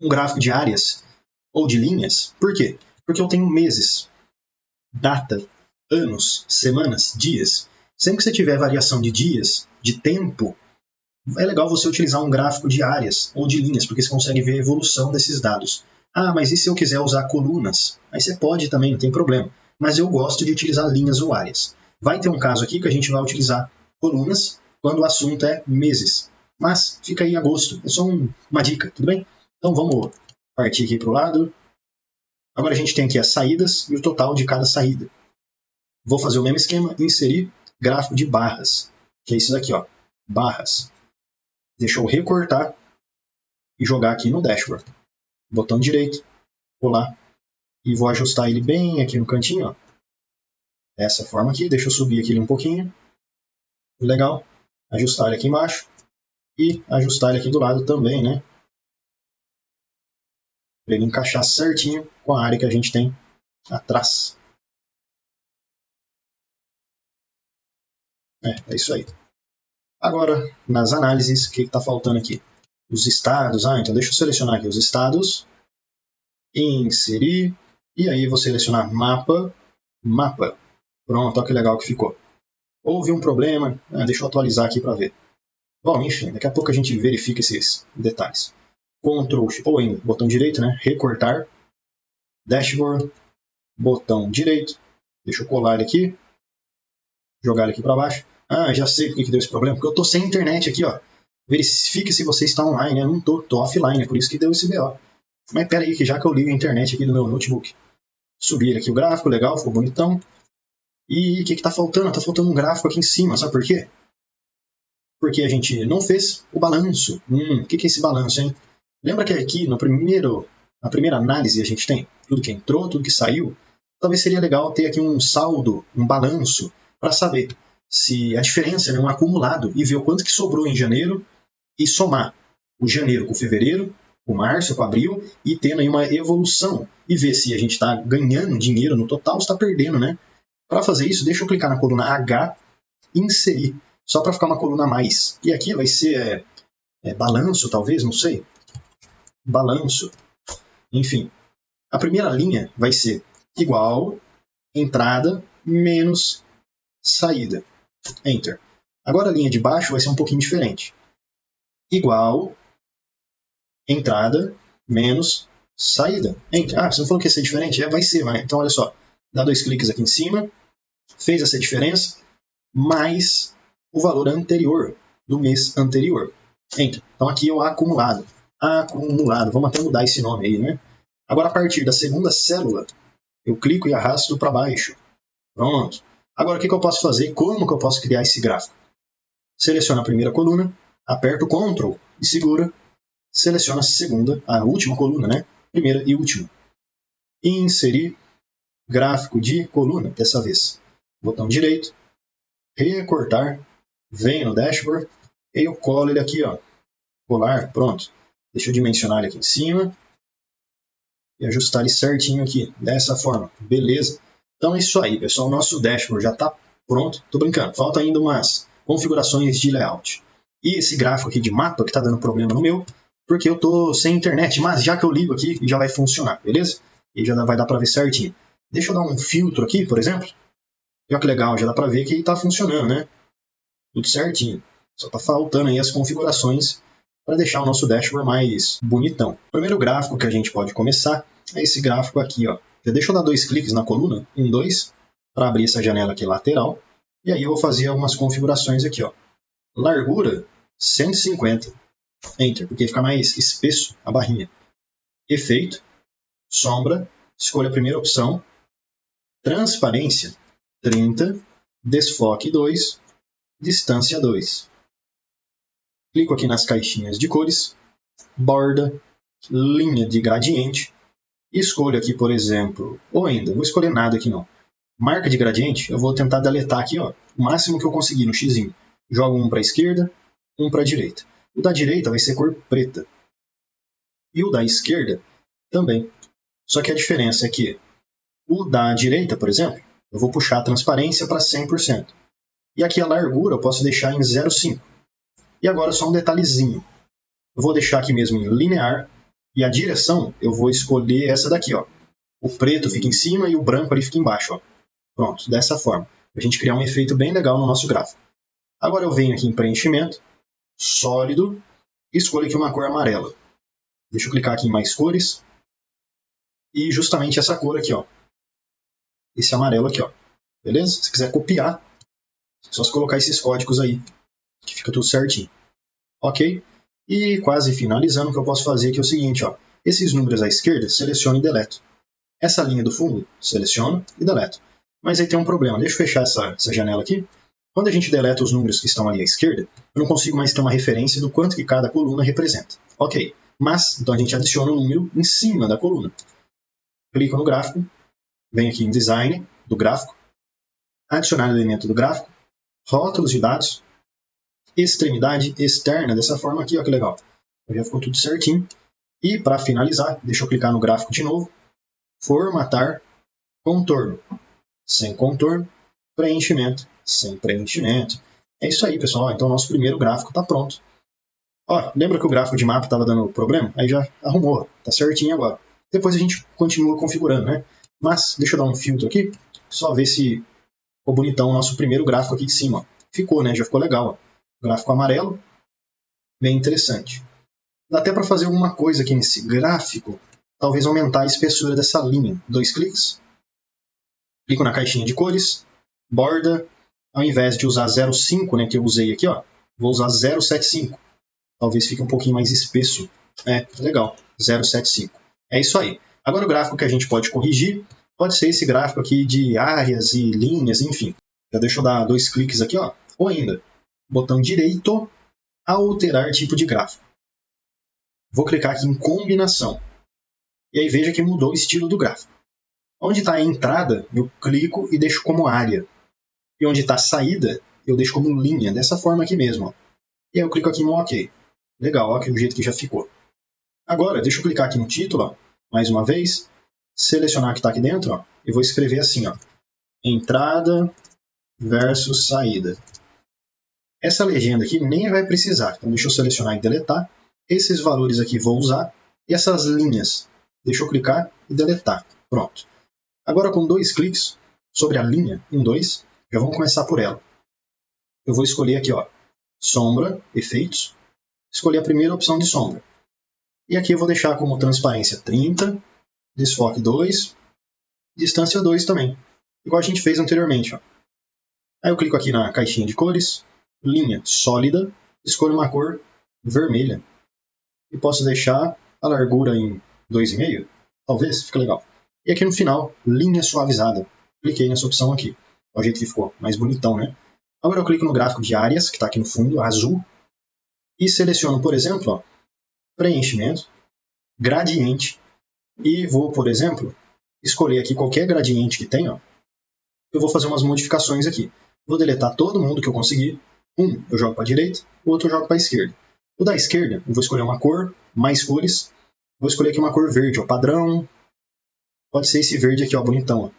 um gráfico de áreas ou de linhas. Por quê? Porque eu tenho meses, data, anos, semanas, dias. Sempre que você tiver variação de dias, de tempo, é legal você utilizar um gráfico de áreas ou de linhas, porque você consegue ver a evolução desses dados. Ah, mas e se eu quiser usar colunas? Aí você pode também, não tem problema. Mas eu gosto de utilizar linhas ou áreas. Vai ter um caso aqui que a gente vai utilizar colunas quando o assunto é meses. Mas fica aí a gosto. É só uma dica, tudo bem? Então vamos partir aqui para o lado. Agora a gente tem aqui as saídas e o total de cada saída. Vou fazer o mesmo esquema, inserir gráfico de barras, que é isso daqui, ó, barras. Deixa eu recortar e jogar aqui no dashboard. Botão direito, vou lá e vou ajustar ele bem aqui no cantinho, ó. Dessa forma aqui, deixa eu subir aqui um pouquinho. Legal. Ajustar ele aqui embaixo e ajustar ele aqui do lado também, né? Para ele encaixar certinho com a área que a gente tem atrás. É isso aí. Agora, nas análises, o que está faltando aqui? Os estados. Então deixa eu selecionar aqui os estados. Inserir. E aí vou selecionar mapa. Mapa. Pronto, olha que legal que ficou. Houve um problema. Deixa eu atualizar aqui para ver. Bom, enfim, daqui a pouco a gente verifica esses detalhes. Ctrl ou em botão direito, né? Recortar. Dashboard. Botão direito. Deixa eu colar ele aqui. Jogar ele aqui para baixo. Já sei por que deu esse problema. Porque eu estou sem internet aqui, ó. Verifique se você está online. Eu não estou offline, é por isso que deu esse BO. Mas pera aí, que já que eu ligo a internet aqui do meu notebook. Subir aqui o gráfico, legal, ficou bonitão. E o que está faltando? Está faltando um gráfico aqui em cima, sabe por quê? Porque a gente não fez o balanço. O que é esse balanço, hein? Lembra que aqui na primeira análise a gente tem tudo que entrou, tudo que saiu? Talvez seria legal ter aqui um saldo, um balanço, para saber se a diferença é um acumulado e ver o quanto que sobrou em janeiro e somar o janeiro com fevereiro, com março, com abril e tendo aí uma evolução e ver se a gente está ganhando dinheiro no total ou está perdendo, né? Para fazer isso, deixa eu clicar na coluna H, inserir, só para ficar uma coluna a mais. E aqui vai ser balanço, talvez, não sei. Balanço. Enfim, a primeira linha vai ser igual entrada menos saída. Enter. Agora a linha de baixo vai ser um pouquinho diferente. Igual entrada menos saída. Enter. Você não falou que ia ser diferente? Vai ser, vai. Então olha só. Dá 2 cliques aqui em cima. Fez essa diferença. Mais o valor anterior do mês anterior. Enter. Então aqui é o acumulado. Acumulado. Vamos até mudar esse nome aí, né? Agora a partir da segunda célula, eu clico e arrasto para baixo. Pronto. Agora o que eu posso fazer? Como que eu posso criar esse gráfico? Seleciona a primeira coluna, aperto Ctrl e segura. Seleciona a última coluna, né? Primeira e última. Inserir gráfico de coluna, dessa vez. Botão direito, recortar, vem no dashboard, e eu colo ele aqui, ó. Colar, pronto. Deixa eu dimensionar ele aqui em cima. E ajustar ele certinho aqui, dessa forma. Beleza? Então é isso aí, pessoal. O nosso dashboard já está pronto. Tô brincando, falta ainda umas configurações de layout. E esse gráfico aqui de mapa que está dando problema no meu, porque eu tô sem internet, mas já que eu ligo aqui, já vai funcionar, beleza? E já vai dar para ver certinho. Deixa eu dar um filtro aqui, por exemplo. Olha que legal, já dá para ver que está funcionando, né? Tudo certinho. Só está faltando aí as configurações para deixar o nosso dashboard mais bonitão. O primeiro gráfico que a gente pode começar é esse gráfico aqui, ó. Deixa eu dar 2 cliques na coluna, 1, 2, para abrir essa janela aqui lateral. E aí eu vou fazer algumas configurações aqui, ó. Largura 150, Enter, porque fica mais espesso a barrinha. Efeito, sombra, escolha a primeira opção. Transparência 30, desfoque 2, distância 2. Clico aqui nas caixinhas de cores, borda, linha de gradiente. E escolho aqui, por exemplo, ou ainda, não vou escolher nada aqui não. Marca de gradiente, eu vou tentar deletar aqui, ó, o máximo que eu conseguir no xizinho. Jogo um para a esquerda, um para a direita. O da direita vai ser cor preta. E o da esquerda também. Só que a diferença é que o da direita, por exemplo, eu vou puxar a transparência para 100%. E aqui a largura eu posso deixar em 0,5. E agora só um detalhezinho. Eu vou deixar aqui mesmo em linear, e a direção eu vou escolher essa daqui, ó. O preto fica em cima e o branco ali fica embaixo, ó. Pronto, dessa forma. Pra gente criar um efeito bem legal no nosso gráfico. Agora eu venho aqui em preenchimento, sólido, e escolho aqui uma cor amarela. Deixa eu clicar aqui em mais cores, e justamente essa cor aqui, ó. Esse amarelo aqui, ó. Beleza? Se quiser copiar, é só colocar esses códigos aí, que fica tudo certinho. Ok? E quase finalizando, o que eu posso fazer aqui é o seguinte, ó. Esses números à esquerda, seleciono e deleto. Essa linha do fundo, seleciono e deleto. Mas aí tem um problema. Deixa eu fechar essa janela aqui. Quando a gente deleta os números que estão ali à esquerda, eu não consigo mais ter uma referência do quanto que cada coluna representa. Ok. Mas, então a gente adiciona o número em cima da coluna. Clico no gráfico, venho aqui em Design do gráfico, adicionar elemento do gráfico, rótulos de dados, extremidade externa, dessa forma aqui, ó, que legal. Já ficou tudo certinho. E para finalizar, deixa eu clicar no gráfico de novo, formatar, contorno, sem contorno, preenchimento, sem preenchimento. É isso aí, pessoal. Então, nosso primeiro gráfico está pronto. Ó, lembra que o gráfico de mapa estava dando problema? Aí já arrumou, tá certinho agora. Depois a gente continua configurando, né? Mas, deixa eu dar um filtro aqui, só ver se ficou bonitão o nosso primeiro gráfico aqui de cima. Ó. Ficou, né? Já ficou legal. Ó. Gráfico amarelo, bem interessante. Dá até para fazer alguma coisa aqui nesse gráfico, talvez aumentar a espessura dessa linha. 2 cliques, clico na caixinha de cores, borda, ao invés de usar 0,5, né, que eu usei aqui, ó, vou usar 0,75. Talvez fique um pouquinho mais espesso. É, legal, 0,75. É isso aí. Agora o gráfico que a gente pode corrigir pode ser esse gráfico aqui de áreas e linhas, enfim. Já deixa eu dar 2 cliques aqui, ó, ou ainda, botão direito, alterar tipo de gráfico. Vou clicar aqui em combinação. E aí veja que mudou o estilo do gráfico. Onde está a entrada, eu clico e deixo como área. E onde está a saída, eu deixo como linha, dessa forma aqui mesmo. Ó. E aí eu clico aqui no OK. Legal, ó, que é o jeito que já ficou. Agora, deixa eu clicar aqui no título, ó, mais uma vez, selecionar o que está aqui dentro, ó, e vou escrever assim, ó, entrada versus saída. Essa legenda aqui nem vai precisar, então deixa eu selecionar e deletar. Esses valores aqui vou usar, e essas linhas, deixa eu clicar e deletar. Pronto. Agora com 2 cliques sobre a linha, em 2, já vamos começar por ela. Eu vou escolher aqui, ó, sombra, efeitos, escolher a primeira opção de sombra. E aqui eu vou deixar como transparência 30, desfoque 2, distância 2 também, igual a gente fez anteriormente. Ó. Aí eu clico aqui na caixinha de cores, linha sólida, escolho uma cor vermelha. E posso deixar a largura em 2,5, talvez, fica legal. E aqui no final, linha suavizada. Cliquei nessa opção aqui. Olha o jeito que ficou, mais bonitão, né? Agora eu clico no gráfico de áreas, que está aqui no fundo, azul, e seleciono, por exemplo, ó, preenchimento, gradiente, e vou, por exemplo, escolher aqui qualquer gradiente que tenha. Ó. Eu vou fazer umas modificações aqui. Vou deletar todo mundo que eu conseguir. Um eu jogo para a direita, o outro eu jogo para a esquerda. O da esquerda, eu vou escolher uma cor, mais cores. Vou escolher aqui uma cor verde, ó, padrão. Pode ser esse verde aqui, ó, bonitão.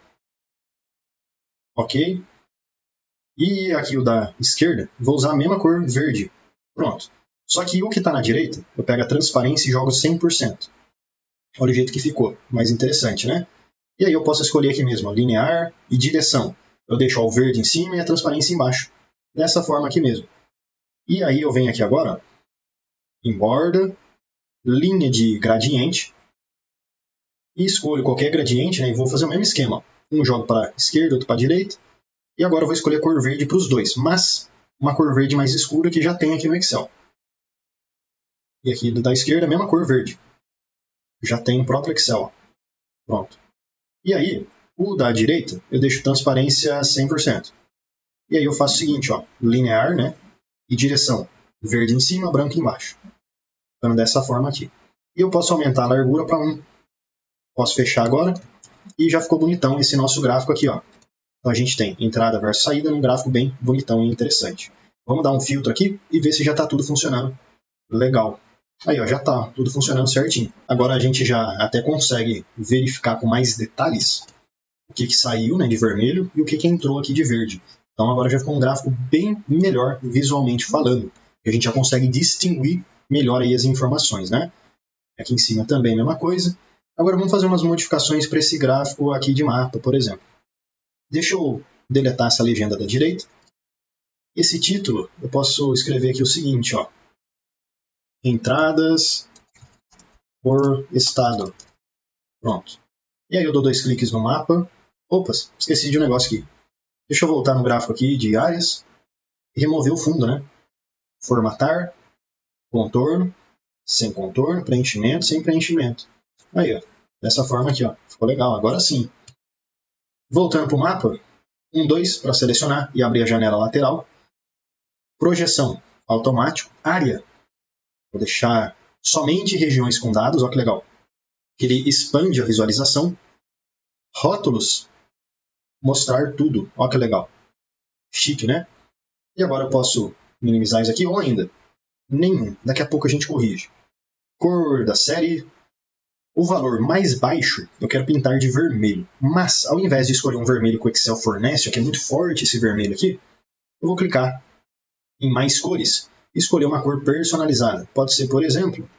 Ó. Ok. E aqui o da esquerda, vou usar a mesma cor verde. Pronto. Só que o que está na direita, eu pego a transparência e jogo 100%. Olha o jeito que ficou. Mais interessante, né? E aí eu posso escolher aqui mesmo, ó, linear e direção. Eu deixo ó, o verde em cima e a transparência embaixo. Dessa forma aqui mesmo. E aí eu venho aqui agora, ó, em borda, linha de gradiente, e escolho qualquer gradiente, né, e vou fazer o mesmo esquema. Ó. Um jogo para a esquerda, outro para a direita, e agora eu vou escolher a cor verde para os dois, mas uma cor verde mais escura que já tem aqui no Excel. E aqui da esquerda, a mesma cor verde. Já tem no próprio Excel. Ó. Pronto. E aí, o da direita, eu deixo transparência 100%. E aí eu faço o seguinte, ó, linear, né, e direção. Verde em cima, branco embaixo. Ficando dessa forma aqui. E eu posso aumentar a largura para 1. Posso fechar agora. E já ficou bonitão esse nosso gráfico aqui, ó. Então a gente tem entrada versus saída num gráfico bem bonitão e interessante. Vamos dar um filtro aqui e ver se já está tudo funcionando. Legal. Aí, ó, já está tudo funcionando certinho. Agora a gente já até consegue verificar com mais detalhes o que saiu, né, de vermelho e o que entrou aqui de verde. Então agora já ficou um gráfico bem melhor visualmente falando. A gente já consegue distinguir melhor aí as informações, né? Aqui em cima também a mesma coisa. Agora vamos fazer umas modificações para esse gráfico aqui de mapa, por exemplo. Deixa eu deletar essa legenda da direita. Esse título, eu posso escrever aqui o seguinte, ó. Entradas por estado. Pronto. E aí eu dou 2 cliques no mapa. Opa, esqueci de um negócio aqui. Deixa eu voltar no gráfico aqui de áreas e remover o fundo, né? Formatar, contorno, sem contorno, preenchimento, sem preenchimento. Aí, ó. Dessa forma aqui, ó. Ficou legal. Agora sim. Voltando para o mapa, 1, 2 para selecionar e abrir a janela lateral. Projeção automático, área. Vou deixar somente regiões com dados, olha que legal. Ele expande a visualização. Rótulos, mostrar tudo, olha que legal. Chique, né? E agora eu posso minimizar isso aqui ou ainda nenhum. Daqui a pouco a gente corrige. Cor da série. O valor mais baixo eu quero pintar de vermelho. Mas ao invés de escolher um vermelho que o Excel fornece, que é muito forte esse vermelho aqui, eu vou clicar em mais cores e escolher uma cor personalizada. Pode ser, por exemplo,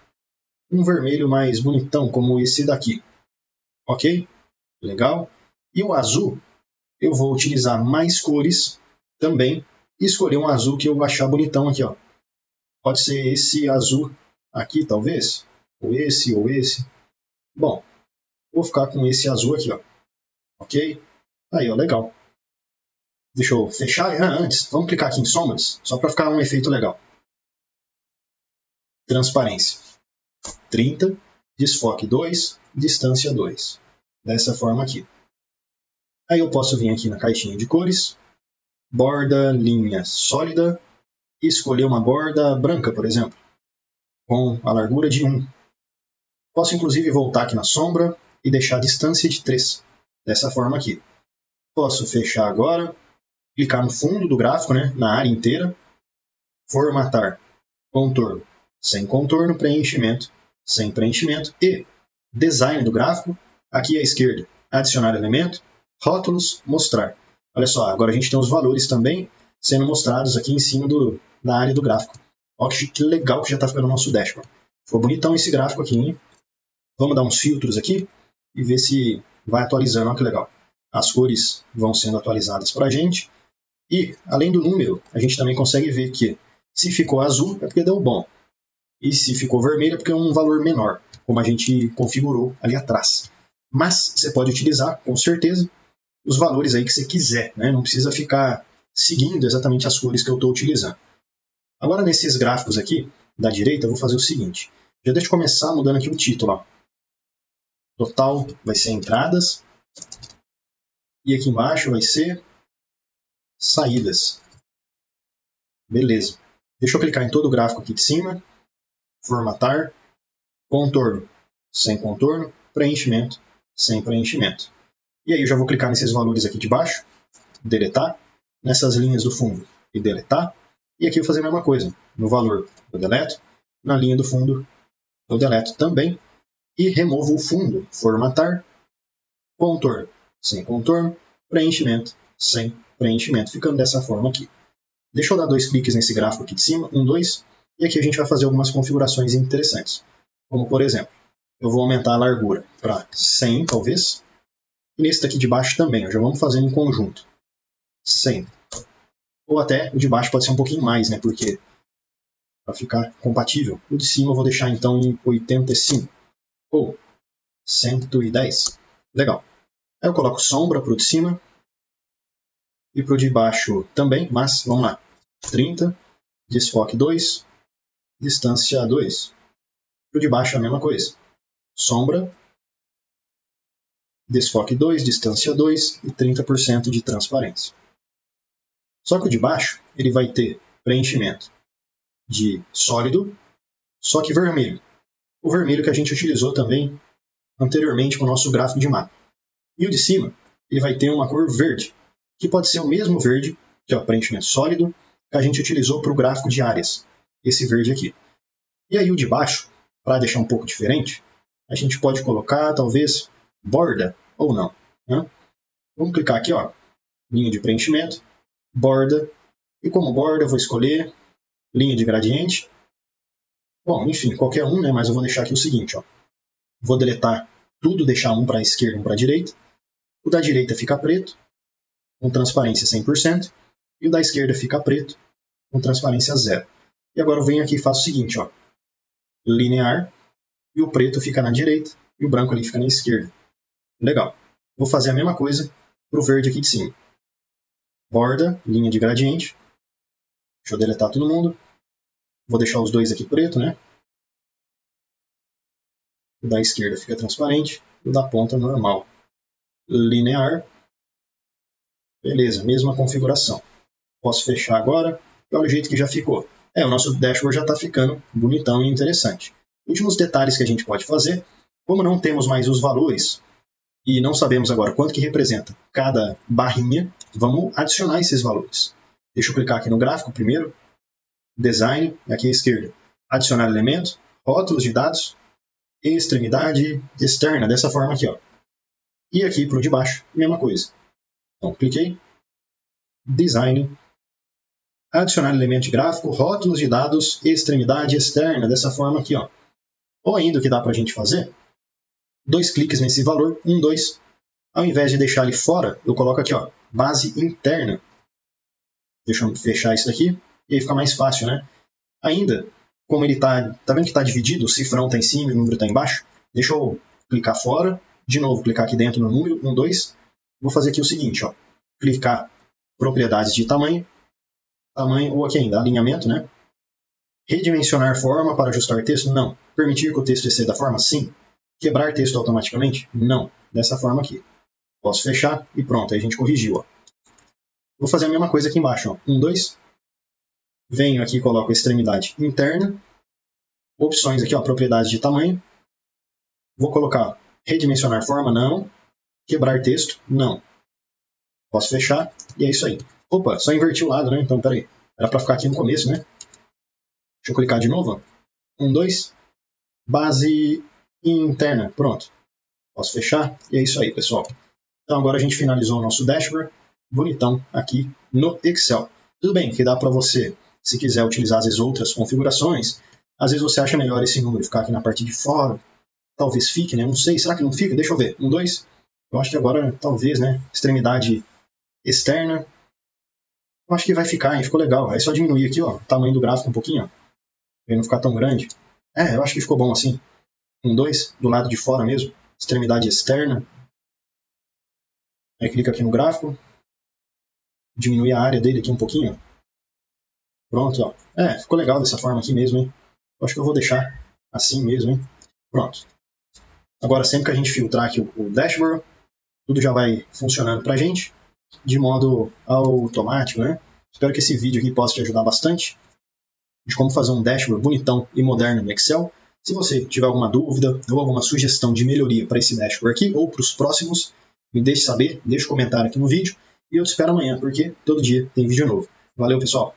um vermelho mais bonitão, como esse daqui. Ok? Legal. E o azul, eu vou utilizar mais cores também e escolher um azul que eu achar bonitão aqui, ó. Pode ser esse azul aqui, talvez. Ou esse, ou esse. Bom, vou ficar com esse azul aqui, ó. Ok? Aí, ó, legal. Deixa eu fechar. Antes, vamos clicar aqui em sombras, só para ficar um efeito legal. Transparência 30, desfoque 2, distância 2. Dessa forma aqui. Aí eu posso vir aqui na caixinha de cores, borda, linha sólida, e escolher uma borda branca, por exemplo, com a largura de 1. Posso inclusive voltar aqui na sombra e deixar a distância de 3. Dessa forma aqui. Posso fechar agora, clicar no fundo do gráfico, né, na área inteira, formatar, contorno, sem contorno, preenchimento, sem preenchimento e design do gráfico, aqui à esquerda, adicionar elemento, rótulos, mostrar. Olha só, agora a gente tem os valores também sendo mostrados aqui em cima da área do gráfico. Olha que legal que já está ficando o nosso dashboard. Ficou bonitão esse gráfico aqui, hein? Vamos dar uns filtros aqui e ver se vai atualizando. Olha que legal. As cores vão sendo atualizadas para a gente. E, além do número, a gente também consegue ver que se ficou azul é porque deu bom. E se ficou vermelho é porque é um valor menor, como a gente configurou ali atrás. Mas você pode utilizar, com certeza, os valores aí que você quiser, né? Não precisa ficar seguindo exatamente as cores que eu estou utilizando. Agora, nesses gráficos aqui, da direita, eu vou fazer o seguinte. Já deixa eu começar mudando aqui o título. Ó. Total vai ser entradas. E aqui embaixo vai ser saídas. Beleza. Deixa eu clicar em todo o gráfico aqui de cima. Formatar. Contorno. Sem contorno. Preenchimento. Sem preenchimento. E aí eu já vou clicar nesses valores aqui de baixo. Deletar. Nessas linhas do fundo. E deletar. E aqui eu vou fazer a mesma coisa. No valor eu deleto. Na linha do fundo eu deleto também. E removo o fundo. Formatar. Contorno. Sem contorno. Preenchimento. Sem preenchimento. Ficando dessa forma aqui. Deixa eu dar 2 cliques nesse gráfico aqui de cima. 1, 2. E aqui a gente vai fazer algumas configurações interessantes. Como, por exemplo, eu vou aumentar a largura para 100, talvez. E nesse daqui de baixo também. Já vamos fazendo em conjunto. 100. Ou até o de baixo pode ser um pouquinho mais, né? Porque para ficar compatível. O de cima eu vou deixar então em 85. Ou 110. Legal. Aí eu coloco sombra para o de cima. E para o de baixo também, mas vamos lá. 30, desfoque 2, distância 2. Para o de baixo é a mesma coisa. Sombra, desfoque 2, distância 2 e 30% de transparência. Só que o de baixo ele vai ter preenchimento de sólido, só que vermelho. O vermelho que a gente utilizou também anteriormente com o nosso gráfico de mapa. E o de cima ele vai ter uma cor verde, que pode ser o mesmo verde, que é o preenchimento sólido, que a gente utilizou para o gráfico de áreas, esse verde aqui. E aí o de baixo, para deixar um pouco diferente, a gente pode colocar talvez borda ou não. Né? Vamos clicar aqui, ó, linha de preenchimento, borda, e como borda eu vou escolher linha de gradiente, Bom, enfim, qualquer um, né? Mas eu vou deixar aqui o seguinte, ó. Vou deletar tudo, deixar um para a esquerda e um para a direita. O da direita fica preto, com transparência 100%, e o da esquerda fica preto, com transparência 0. E agora eu venho aqui e faço o seguinte, ó. Linear, e o preto fica na direita, e o branco ali fica na esquerda. Legal. Vou fazer a mesma coisa para o verde aqui de cima. Borda, linha de gradiente. Deixa eu deletar todo mundo. Vou deixar os dois aqui preto, né? O da esquerda fica transparente, e o da ponta normal. Linear. Beleza, mesma configuração. Posso fechar agora. E olha o jeito que já ficou. O nosso dashboard já está ficando bonitão e interessante. Últimos detalhes que a gente pode fazer. Como não temos mais os valores e não sabemos agora quanto que representa cada barrinha, vamos adicionar esses valores. Deixa eu clicar aqui no gráfico primeiro. Design, aqui à esquerda. Adicionar elementos, rótulos de dados, extremidade externa, dessa forma aqui, ó. E aqui para o de baixo, mesma coisa. Então, cliquei. Design. Adicionar elemento de gráfico, rótulos de dados, extremidade externa, dessa forma aqui, ó. Ou ainda o que dá para a gente fazer, 2 cliques nesse valor, 1, 2. Ao invés de deixar ele fora, eu coloco aqui, ó, base interna. Deixa eu fechar isso daqui, e aí fica mais fácil, né? Ainda, como ele tá vendo que está dividido, o cifrão está em cima e o número está embaixo, deixa eu clicar fora, de novo clicar aqui dentro no número, 1, 2. Vou fazer aqui o seguinte, ó, clicar propriedades de tamanho, ou aqui ainda, alinhamento, né? Redimensionar forma para ajustar texto? Não. Permitir que o texto exceda a forma? Sim. Quebrar texto automaticamente? Não. Dessa forma aqui. Posso fechar e pronto, aí a gente corrigiu. Ó. Vou fazer a mesma coisa aqui embaixo. Ó. 1, 2. Venho aqui e coloco a extremidade interna. Opções aqui, ó, propriedades de tamanho. Vou colocar redimensionar forma? Não. Quebrar texto? Não. Posso fechar e é isso aí. Opa, só inverti o lado, né? Então, peraí. Era para ficar aqui no começo, né? Deixa eu clicar de novo. 1, 2. Base interna. Pronto. Posso fechar e é isso aí, pessoal. Então agora a gente finalizou o nosso dashboard bonitão aqui no Excel. Tudo bem que dá para você, se quiser utilizar às vezes outras configurações, às vezes você acha melhor esse número ficar aqui na parte de fora. Talvez fique, né? Não sei. Será que não fica? Deixa eu ver. 1, 2. Eu acho que agora talvez, né? Extremidade externa. Eu acho que vai ficar, hein? Ficou legal. É só diminuir aqui, ó, o tamanho do gráfico um pouquinho, ó. Pra não ficar tão grande. Eu acho que ficou bom assim. 1, 2, do lado de fora mesmo. Extremidade externa. Aí clica aqui no gráfico. Diminui a área dele aqui um pouquinho. Pronto, ó. Ficou legal dessa forma aqui mesmo, hein? Eu acho que eu vou deixar assim mesmo, hein? Pronto. Agora, sempre que a gente filtrar aqui o dashboard, tudo já vai funcionando pra gente de modo automático, né? Espero que esse vídeo aqui possa te ajudar bastante de como fazer um dashboard bonitão e moderno no Excel. Se você tiver alguma dúvida ou alguma sugestão de melhoria para esse dashboard aqui ou para os próximos, me deixe saber, deixe um comentário aqui no vídeo e eu te espero amanhã, porque todo dia tem vídeo novo. Valeu, pessoal!